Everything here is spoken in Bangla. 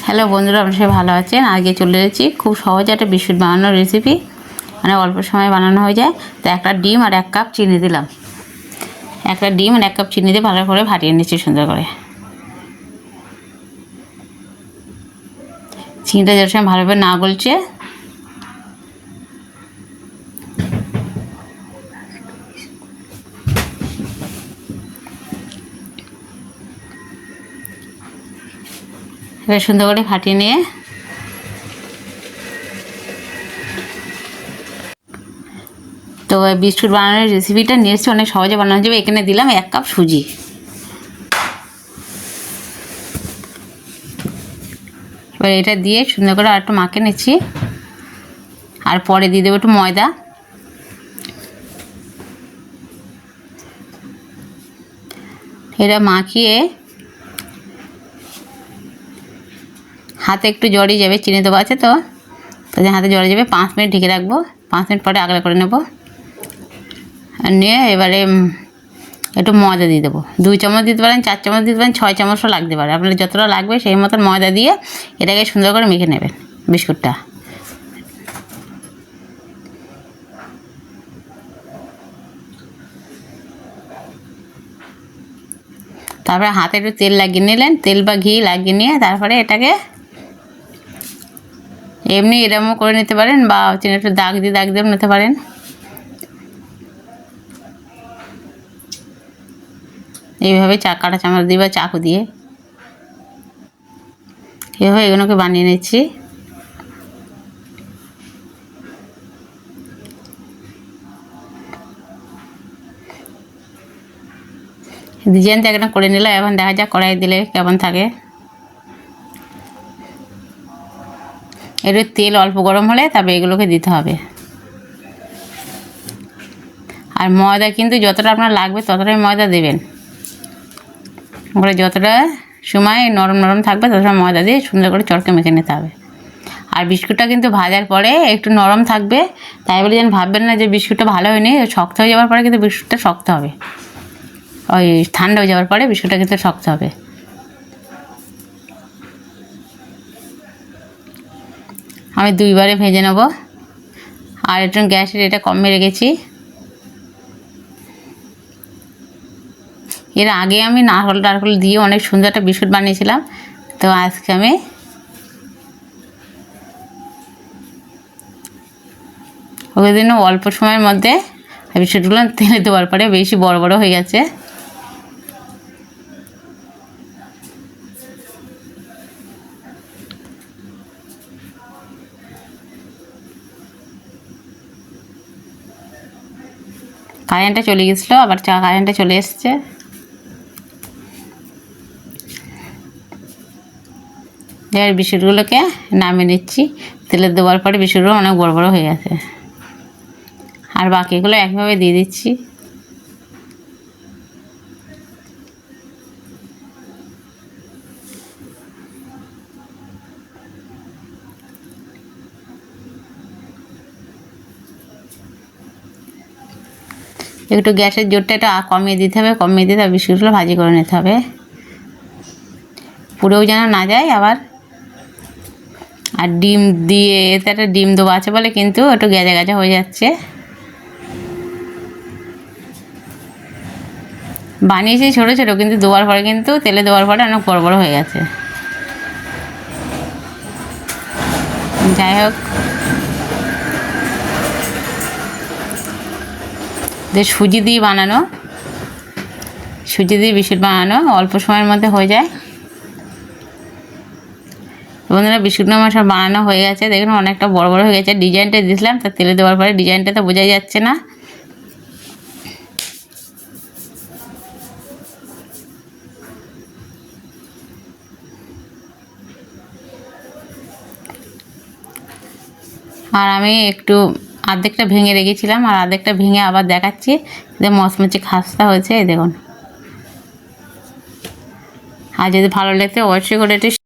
হ্যালো বন্ধুরা, আপনারা সবাই ভালো আছেন। আজকে চলে এসেছি খুব সহজে একটা বিস্কুট বানানোর রেসিপি, মানে অল্প সময়ে বানানো হয়ে যায়। তো একটা ডিম আর 1 কাপ চিনি দিলাম। একটা ডিম আর 1 কাপ চিনি দিয়ে ভালো করে ফাটিয়ে নিচ্ছি সুন্দর করে। চিনিটা যত সময় ভালোভাবে না গলছে এবার সুন্দর করে ফাটিয়ে নিয়ে তো বিস্কুট বানানোর রেসিপিটা নিয়ে এসেছি, অনেক সহজে বানানো যাবে। এখানে দিলাম 1 কাপ সুজি। এবার এটা দিয়ে সুন্দর করে আর একটু মাখিয়ে নিচ্ছি, আর পরে দিয়ে দেবো একটু ময়দা। এটা মাখিয়ে হাতে একটু জড়িয়ে যাবে, চিনি দেবো আছে তো তাদের হাতে জড়িয়ে যাবে। 5 মিনিট ঢেকে রাখবো, 5 মিনিট পরে আগলা করে নেব। নিয়ে এবারে একটু ময়দা দিয়ে দেবো। 2 চামচ দিতে পারেন, 4 চামচ দিতে পারেন, 6 চামচও লাগতে পারে। আপনার যতটা লাগবে সেই মতন ময়দা দিয়ে এটাকে সুন্দর করে মেখে নেবেন বিস্কুটটা। তারপরে হাতে একটু তেল লাগিয়ে নিলেন, তেল বা ঘি লাগিয়ে নিয়ে তারপরে এটাকে এমনি এরমও করে নিতে পারেন, বা একটু দাগ দিয়েও নিতে পারেন। এইভাবে কাঁটা চামচ দিয়ে বা চাকু দিয়ে এভাবে এগুলোকে বানিয়ে নিচ্ছি। ডিজাইনটা একটা করে নিলাম। এখন দেখা যাক কড়াই দিলে কেমন থাকে। একটু তেল অল্প গরম হলে তবে এগুলোকে দিতে হবে। আর ময়দা কিন্তু যতটা আপনার লাগবে ততটাই ময়দা দেবেন। ওগুলো যতটা সময় নরম নরম থাকবে ততটা ময়দা দিয়ে সুন্দর করে চড়কে মেখে নিতে হবে। আর বিস্কুটটা কিন্তু ভাজার পরে একটু নরম থাকবে, তাই বলে যেন ভাববেন না যে বিস্কুটটা ভালো হয়নি। শক্ত হয়ে যাওয়ার পরে কিন্তু বিস্কুটটা শক্ত হবে, ওই ঠান্ডা হয়ে যাওয়ার পরে বিস্কুটটা কিন্তু শক্ত হবে। আমি 2 বারে ভেজে নেব। আর একটু গ্যাসের এটা কমে রেখেছি। এর আগে আমি নারকেল দিয়ে অনেক সুন্দর একটা বিস্কুট বানিয়েছিলাম। তো আজকে আমি ওই দিন অল্প সময়ের মধ্যে বিস্কুটগুলো তেলে দেওয়ার পরে বেশি বড় বড় হয়ে গেছে। কারেন্টটা চলে গেছিলো, আবার কারেন্টটা চলে এসছে। এবার বিস্কুটগুলোকে নামিয়ে নিচ্ছি। তেলে দেওয়ার পরে বিস্কুটগুলো অনেক বড় বড় হয়ে গেছে। আর বাকিগুলো একভাবে দিয়ে দিচ্ছি। একটু গ্যাসের জোরটা একটু কমিয়ে দিতে হবে, বিস্কুটগুলো ভাজি করে নিতে হবে, পুরোও যেন না যায় আবার। আর ডিম দিয়ে এতে একটা ডিম দেবো আছে বলে কিন্তু একটু গেজা গেজা হয়ে যাচ্ছে। বানিয়েছি ছোটো ছোটো, কিন্তু দেওয়ার পরে কিন্তু তেলে দেওয়ার পরে অনেক বড় বড় হয়ে গেছে। যাই হোক, সুজি দিয়ে বানানো, সুজি দিয়ে বিস্কুট বানানো অল্প সময়ের মধ্যে হয়ে যায়। বন্ধুরা, বিস্কুটটা আমার সব বানানো হয়ে গেছে। দেখুন অনেকটা বড় বড় হয়ে গেছে। ডিজাইনটা দিয়েছিলাম, তা তেলে দেওয়ার পরে ডিজাইনটা তো বোঝাই যাচ্ছে না। আর আমি একটু অর্ধেকটা ভেঙে রেখেছিলাম, আর অর্ধেকটা ভেঙে আবার দেখাচ্ছি যে মচমচে খাস্তা হয়েছে। দেখুন, আর যদি ভালো লাগতে অবশ্যই করে একটু